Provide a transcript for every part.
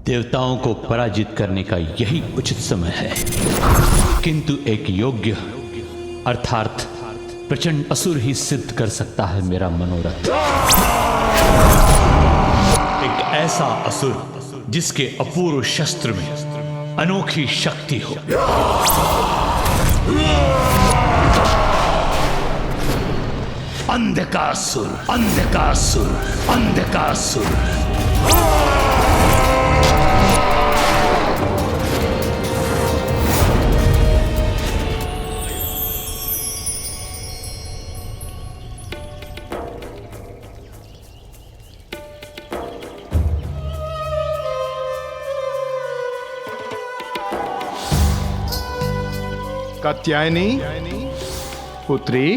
देवताओं को पराजित करने का यही उचित समय है, किंतु एक योग्य अर्थात प्रचंड असुर ही सिद्ध कर सकता है मेरा मनोरथ। एक ऐसा असुर जिसके अपूर्व शस्त्र में अनोखी शक्ति हो। अंधकासुर, अंधकासुर, अंधकासुर। कात्यायनी पुत्री,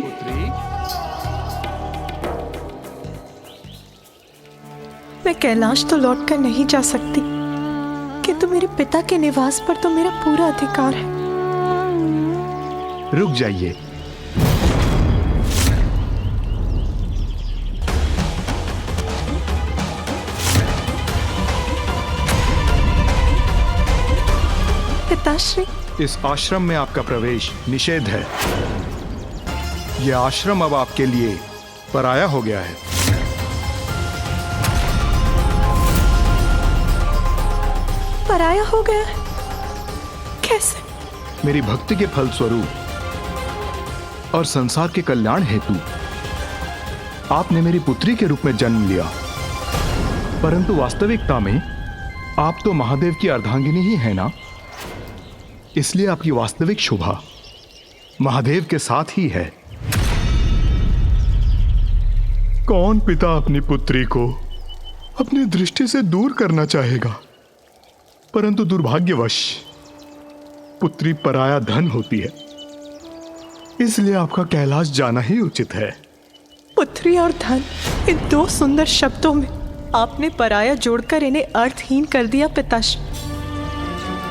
मैं कैलाश तो लौटकर नहीं जा सकती, किंतु मेरे पिता के निवास पर तो मेरा पूरा अधिकार है। रुक जाइए। पिताश्री, इस आश्रम में आपका प्रवेश निषेध है। यह आश्रम अब आपके लिए पराया हो गया है। पराया हो गया है? कैसे? मेरी भक्ति के फलस्वरूप और संसार के कल्याण हेतु आपने मेरी पुत्री के रूप में जन्म लिया, परंतु वास्तविकता में आप तो महादेव की अर्धांगिनी ही है ना। इसलिए आपकी वास्तविक शोभा महादेव के साथ ही है। कौन पिता अपनी पुत्री को अपनी दृष्टि से दूर करना चाहेगा, परंतु दुर्भाग्यवश पुत्री पराया धन होती है, इसलिए आपका कैलाश जाना ही उचित है। पुत्री और धन, इन दो सुंदर शब्दों में आपने पराया जोड़कर इन्हें अर्थहीन कर दिया पिताश्री,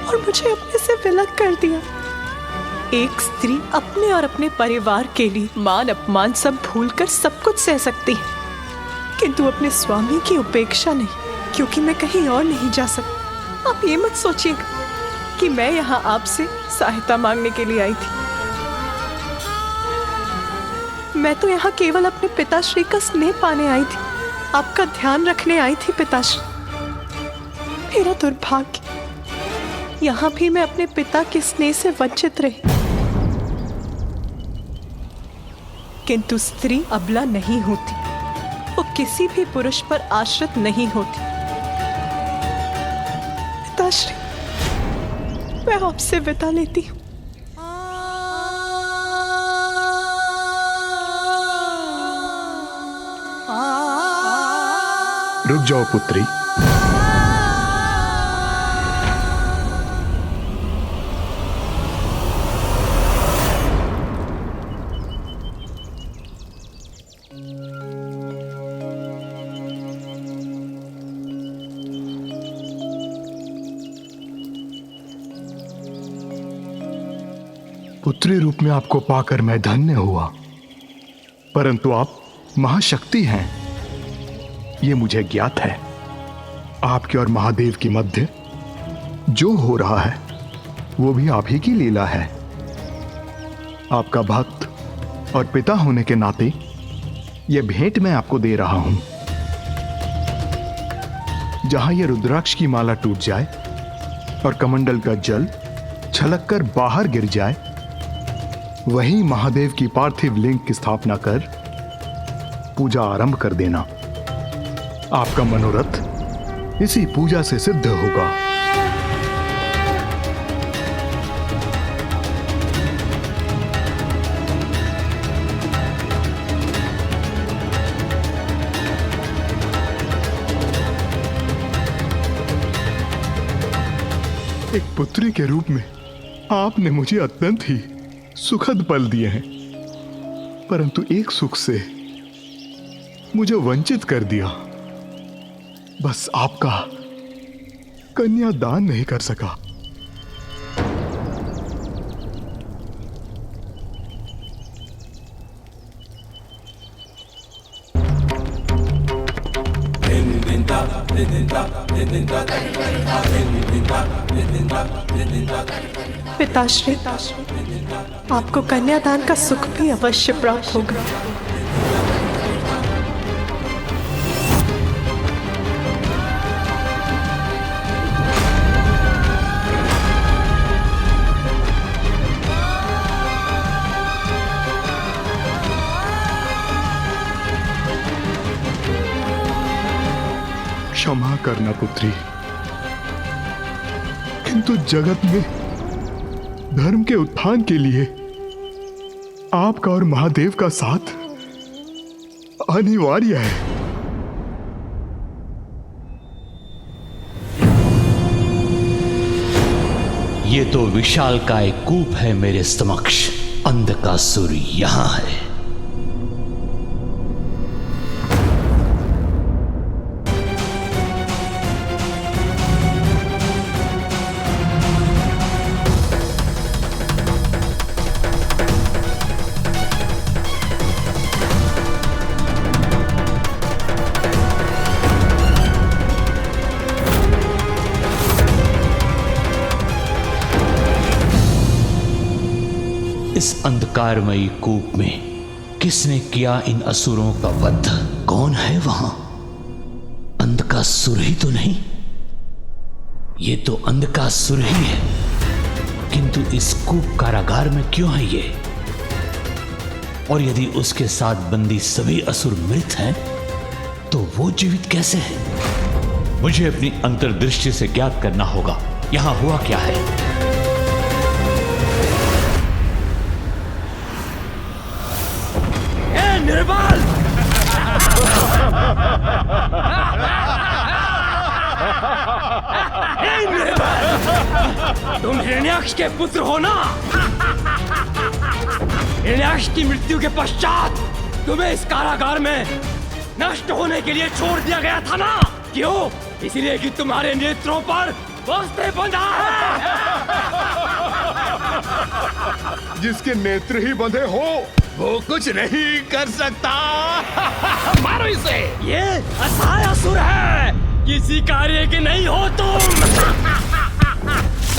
और मुझे अपने से विलग कर दिया। एक स्त्री अपने और अपने परिवार के लिए मान अपमान सब भूलकर सब कुछ सह सकती है, किंतु अपने स्वामी की उपेक्षा नहीं, क्योंकि मैं कहीं और नहीं जा सकती। आप ये मत सोचिएगा कि मैं यहाँ आपसे सहायता मांगने के लिए आई थी। मैं तो यहाँ केवल अपने पिताश्री का स्नेह पाने आई थी, आपका ध्यान रखने आई थी पिताश्री। मेरा दुर्भाग्य, यहाँ भी मैं अपने पिता के स्नेह से वंचित रही। किंतु स्त्री अबला नहीं होती, वो किसी भी पुरुष पर आश्रित नहीं होती। पिताश्री, मैं आपसे विदा लेती हूँ। रुक जाओ पुत्री। पुत्री रूप में आपको पाकर मैं धन्य हुआ, परंतु आप महाशक्ति हैं, ये मुझे ज्ञात है। आपके और महादेव की मध्य जो हो रहा है वो भी आप ही की लीला है। आपका भक्त और पिता होने के नाते यह भेंट मैं आपको दे रहा हूं। जहां यह रुद्राक्ष की माला टूट जाए और कमंडल का जल छलककर बाहर गिर जाए, वहीं महादेव की पार्थिव लिंग की स्थापना कर पूजा आरंभ कर देना। आपका मनोरथ इसी पूजा से सिद्ध होगा। एक पुत्री के रूप में आपने मुझे अत्यंत ही सुखद पल दिए हैं, परंतु एक सुख से मुझे वंचित कर दिया। बस आपका कन्यादान नहीं कर सका। Inventa पिताश्री, आपको कन्यादान का सुख भी अवश्य प्राप्त होगा। क्षमा करना पुत्री, किंतु जगत में धर्म के उत्थान के लिए आपका और महादेव का साथ अनिवार्य है। ये तो विशालकाय कूप है मेरे समक्ष। अंधकासुर यहां है। इस अंधकारमयी कूप में किसने किया इन असुरों का वध? कौन है वहां? अंधकासुर ही तो नहीं? ये तो अंधकासुर ही है, किंतु इस कूप कारागार में क्यों है ये? और यदि उसके साथ बंदी सभी असुर मृत हैं, तो वो जीवित कैसे हैं? मुझे अपनी अंतर्दृष्टि से ज्ञात करना होगा यहां हुआ क्या है। निर्बल! निर्बल! तुम हिरण्याक्ष के पुत्र हो ना? हिरण्याक्ष की मृत्यु के पश्चात तुम्हें इस कारागार में नष्ट होने के लिए छोड़ दिया गया था ना? क्यों? इसलिए कि तुम्हारे नेत्रों पर वस्त्र बंधा है। जिसके नेत्र ही बंधे हो वो कुछ नहीं कर सकता। मारो इसे। ये असहाय असुर है, किसी कार्य के नहीं हो तुम।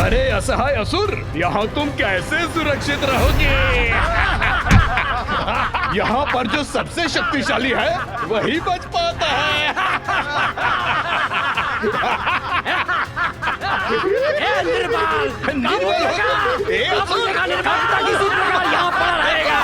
अरे असहाय असुर, यहाँ तुम कैसे सुरक्षित रहोगे? यहाँ पर जो सबसे शक्तिशाली है वही बच पाता है। निर्बल! किसी प्रकार यहाँ पड़ा रहेगा।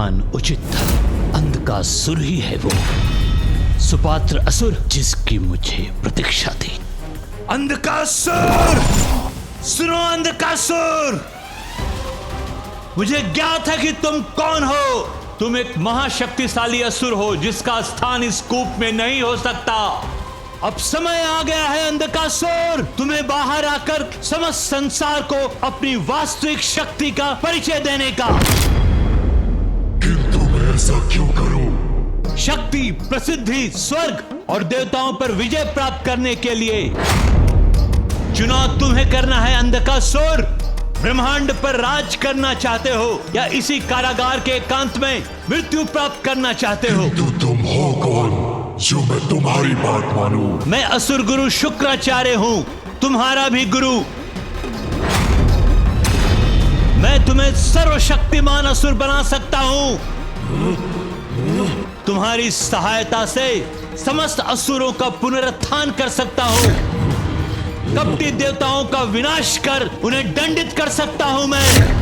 अनुमान उचित था। अंधकासुर ही है वो सुपात्र असुर जिसकी मुझे प्रतीक्षा थी। अंधकासुर, सुनो अंधकासुर, मुझे ज्ञात है कि तुम कौन हो। तुम एक महाशक्तिशाली असुर हो जिसका स्थान इस कूप में नहीं हो सकता। अब समय आ गया है अंधकासुर, तुम्हें बाहर आकर समस्त संसार को अपनी वास्तविक शक्ति का परिचय देने का। किंतु मैं ऐसा क्यों करूं? शक्ति, प्रसिद्धि, स्वर्ग और देवताओं पर विजय प्राप्त करने के लिए चुनाव तुम्हें करना है अंधकासुर। ब्रह्मांड पर राज करना चाहते हो या इसी कारागार के एकांत में मृत्यु प्राप्त करना चाहते हो? किंतु तुम हो कौन जो मैं तुम्हारी बात मानूं? मैं असुर गुरु शुक्राचार्य हूं, तुम्हारा भी गुरु। मैं तुम्हें सर्वशक्तिमान असुर बना सकता हूं। तुम्हारी सहायता से समस्त असुरों का पुनरुत्थान कर सकता हूं। कपटी देवताओं का विनाश कर उन्हें दंडित कर सकता हूं मैं।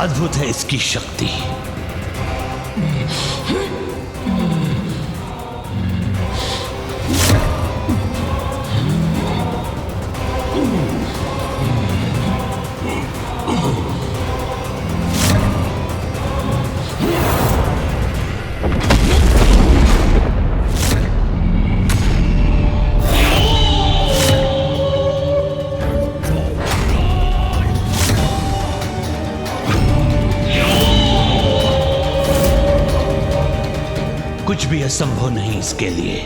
अद्भुत है इसकी शक्ति। कुछ भी असंभव नहीं इसके लिए।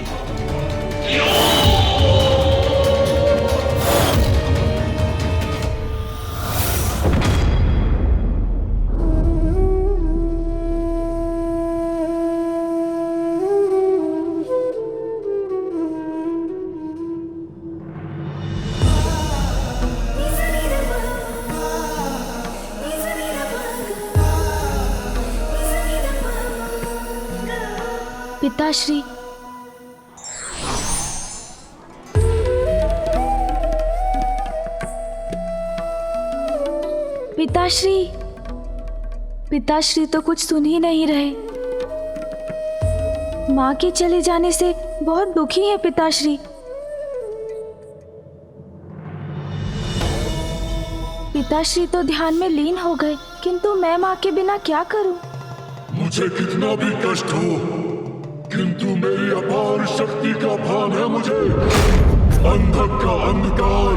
पिताश्री, पिताश्री, पिताश्री तो कुछ सुन ही नहीं रहे। माँ के चले जाने से बहुत दुखी है पिताश्री। पिताश्री तो ध्यान में लीन हो गए, किंतु मैं माँ के बिना क्या करूं? मुझे कितना भी कष्ट हो, किंतु मेरी अपार शक्ति का भान है मुझे। अंधक का अंधकार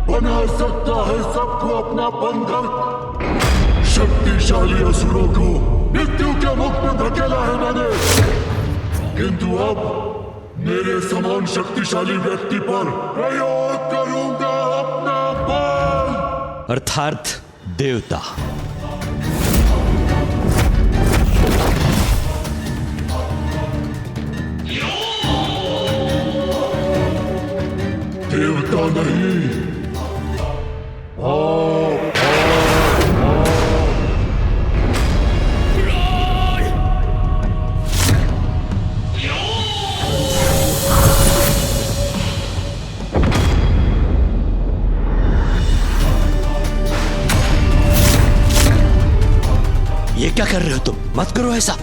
बना सकता है सबको अपना बंधक। शक्तिशाली असुरों को मृत्यु के मुख में धकेला है मैंने, किंतु अब मेरे समान शक्तिशाली व्यक्ति पर प्रयोग करूंगा अपना बल। अर्थात देवता। देवता नहीं, ये क्या कर रहे हो तुम? मत करो ऐसा।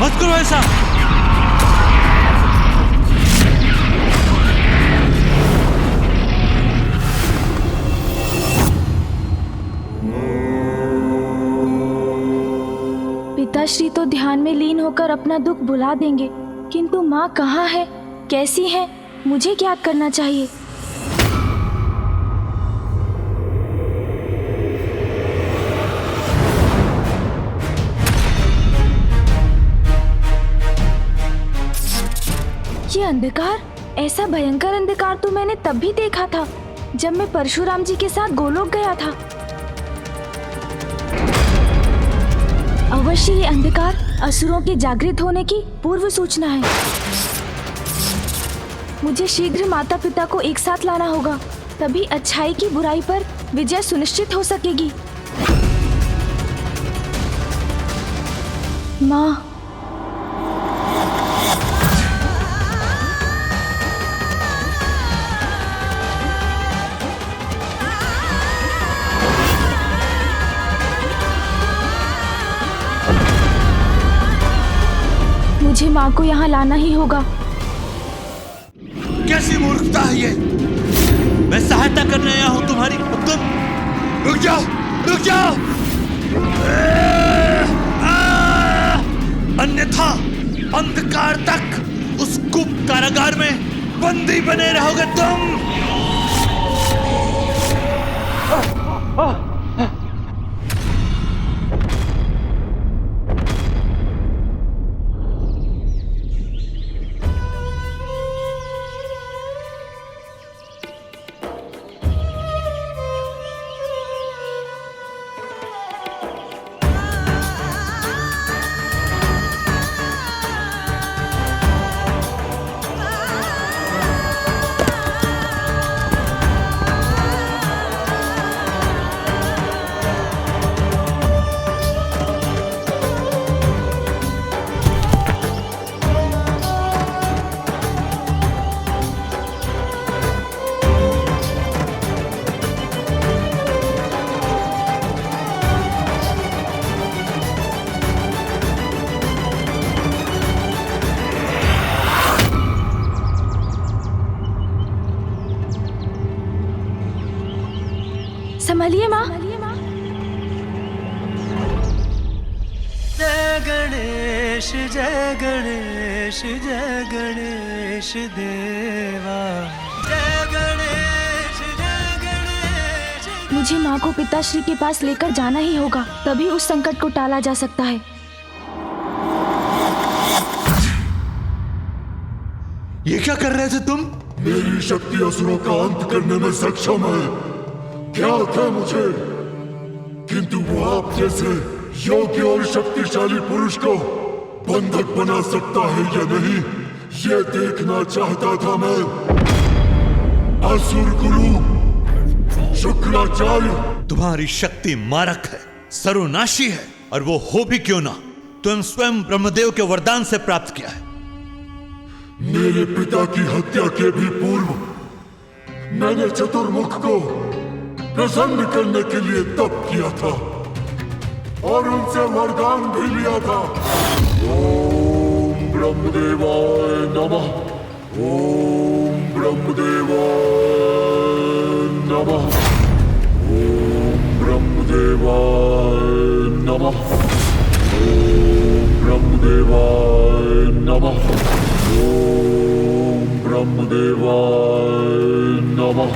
मत करो ऐसा। पिताश्री तो ध्यान में लीन होकर अपना दुख भुला देंगे, किंतु माँ कहाँ है, कैसी है, मुझे ज्ञात करना चाहिए। ये अंधकार, ऐसा भयंकर अंधकार तो मैंने तब भी देखा था जब मैं परशुराम जी के साथ गोलोक गया था। अवश्य ये अंधकार असुरों के जागृत होने की पूर्व सूचना है। मुझे शीघ्र माता पिता को एक साथ लाना होगा, तभी अच्छाई की बुराई पर विजय सुनिश्चित हो सकेगी। माँ, मुझे माँ को यहाँ लाना ही होगा। कैसी मूर्खता है ये? मैं सहायता करने आया हूं तुम्हारी, तुम रुक जाओ, रुक जाओ। अन्यथा अंधकार तक उस गुप्त कारागार में बंदी बने रहोगे तुम। संभलिए माँ। जय गणेश जय गणेश जय गणेश देवा, जय गणेश जय गणेश। मुझे माँ को पिताश्री के पास लेकर जाना ही होगा, तभी उस संकट को टाला जा सकता है। ये क्या कर रहे थे तुम? मेरी शक्ति असुरों का अंत करने में सक्षम है, ज्ञात है मुझे। किंतु वो आप जैसे योग्य और शक्तिशाली पुरुष को बंधक बना सकता है या नहीं, ये देखना चाहता था मैं। असुर गुरु शुक्राचार्य, तुम्हारी शक्ति मारक है, सर्वनाशी है, और वो हो भी क्यों ना, तुम स्वयं ब्रह्मदेव के वरदान से प्राप्त किया है। मेरे पिता की हत्या के भी पूर्व मैंने चतुर्मुख को प्रसन्न करने के लिए तप किया था और उनसे वरदान भी लिया था। ओम ब्रह्मदेवाय नमः, ओम ब्रह्मदेवाय नमः, ओम ब्रह्मदेवाय नमः, ओम ब्रह्मदेवाय नमः, ओम ब्रह्मदेवाय नमः,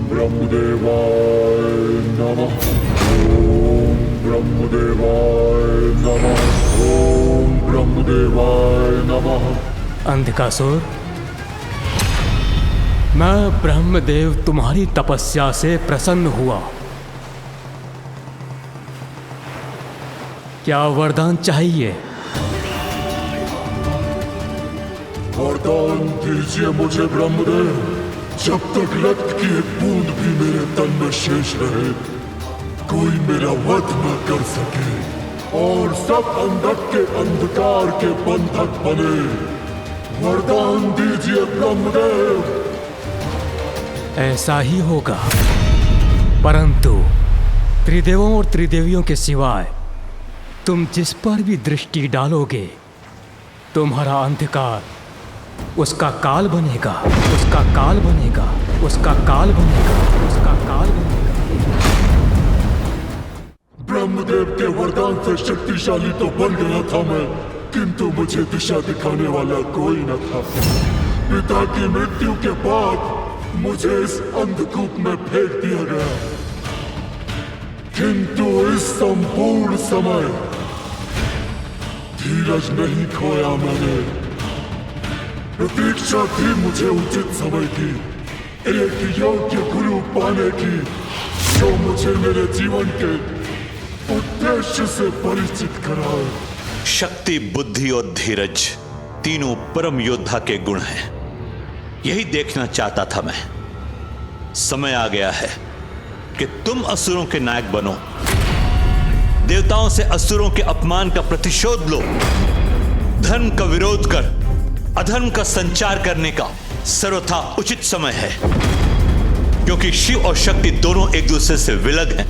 ब्रह्मदेवाय नमः, ओम ब्रह्मदेवाय नमः, ओम ब्रह्मदेवाय नमः। अंधकासुर, मैं ब्रह्मदेव तुम्हारी तपस्या से प्रसन्न हुआ। क्या वरदान चाहिए? वरदान दीजिए मुझे ब्रह्मदेव। जब तक रक्त की एक बूंद भी मेरे तन में शेष रहे, कोई मेरा वध न कर सके और सब अंधक के अंधकार के बंधक बने। वरदान दीजिए ब्रह्मदेव। ऐसा ही होगा, परंतु त्रिदेवों और त्रिदेवियों के सिवाय तुम जिस पर भी दृष्टि डालोगे, तुम्हारा अंधकार उसका काल बनेगा, उसका काल बनेगा, उसका काल बनेगा, उसका काल बनेगा। ब्रह्मदेव के वरदान से शक्तिशाली तो बन गया था मैं, किंतु मुझे दिशा दिखाने वाला कोई न था। पिता की मृत्यु के बाद मुझे इस अंधकूप में फेंक दिया गया, किंतु इस संपूर्ण समय धीरज नहीं खोया मैंने। प्रतीक्षा थी मुझे उचित समय की, एक योग्य गुरु पाने की, जो मुझे मेरे जीवन के उद्देश्य से परिचित कराए। शक्ति, बुद्धि और धीरज तीनों परम योद्धा के गुण हैं। यही देखना चाहता था मैं। समय आ गया है कि तुम असुरों के नायक बनो, देवताओं से असुरों के अपमान का प्रतिशोध लो, धर्म का विरोध कर अधर्म का संचार करने का सर्वथा उचित समय है, क्योंकि शिव और शक्ति दोनों एक दूसरे से विलग हैं,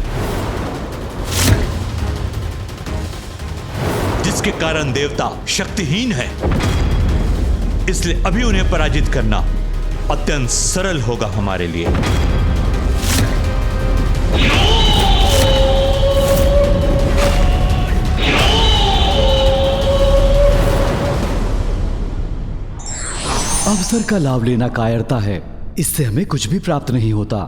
जिसके कारण देवता शक्तिहीन है। इसलिए अभी उन्हें पराजित करना अत्यंत सरल होगा हमारे लिए। अवसर का लाभ लेना कायरता है, इससे हमें कुछ भी प्राप्त नहीं होता।